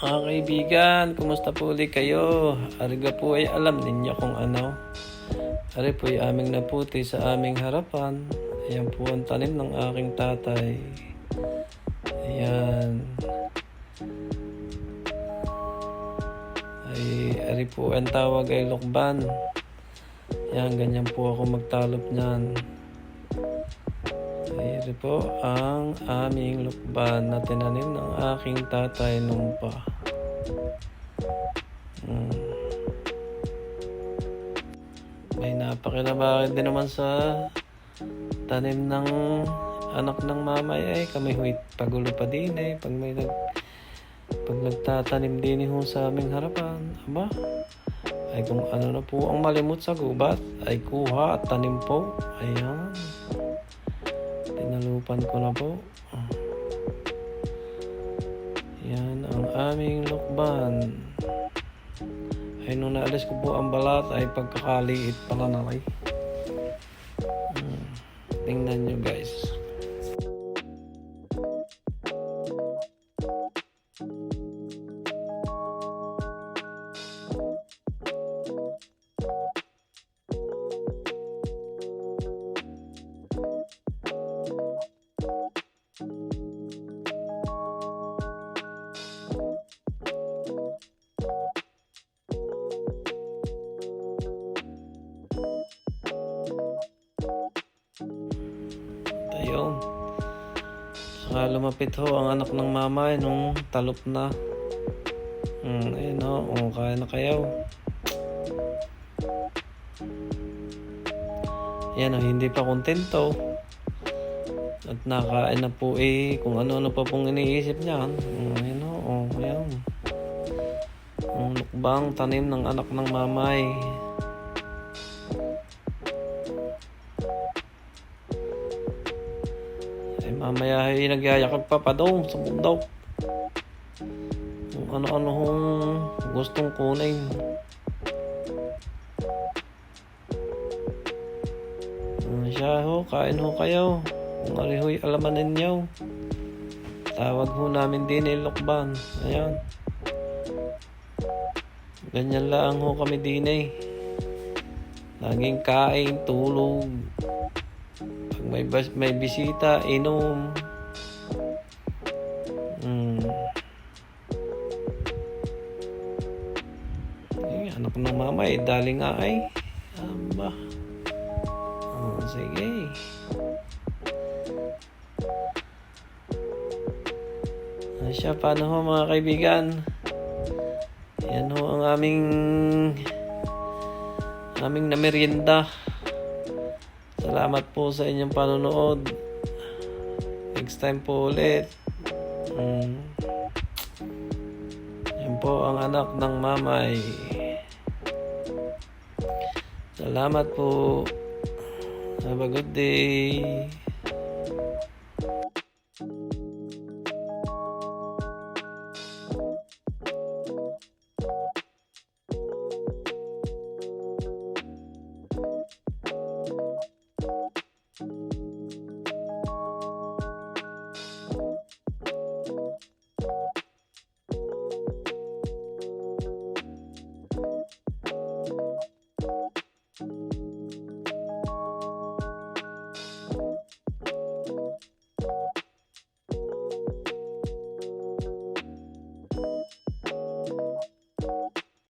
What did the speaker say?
Mga kaibigan, kumusta po ulit kayo? Ariga po ay alam ninyo kung ano. Ari po ay aming naputi sa aming harapan. Ayan po ang tanim ng aking tatay. Ayan. Ari po ang tawag ay lokban. Ayan, ganyan po ako magtalop niyan. Ari po ang aming lokban na tinanim ng aking tatay nung pa. May napakinabangan din naman sa tanim ng anak ng mamay ay kami huwit pagulo pa din eh pag nagtatanim din ho sa aming harapan. Aba, ay kung ano na po ang malimot sa gubat ay kuha at tanim po. Ayan, tinalupan ko na po. Yan ang aming lokban. Ay nung naalis ko po ang balat ay pagkakaliit pala na ay. Tingnan nyo guys. Ayun. Saka lumapit ho ang anak ng mama nung talop na. Ayun ho. Kaya na kayo. Yan ho. Hindi pa kontento. At nakain na po kung ano-ano pa pong iniisip niya. Ayun ho. Ayun. Ang lukbang tanim ng anak ng mamay. Mamaya ay nagyayakag pa daw sa bundok. Kung ano-ano hong gustong kunin. Siya ho, kain ho kayo. Kung ari ho'y alaman ninyo. Tawag ho namin din lokban. Ayan. Ganyan lang ho kami din laging kain, tulog. May bisita, inom. Anak ng mama dali nga ay. Aba. Sige. Siya, paano ho mga kaibigan? Yan ho ang aming namerienda. Salamat po sa inyong panonood. Next time po ulit. Yan po ang anak ng mamay. Salamat po. Have a good day.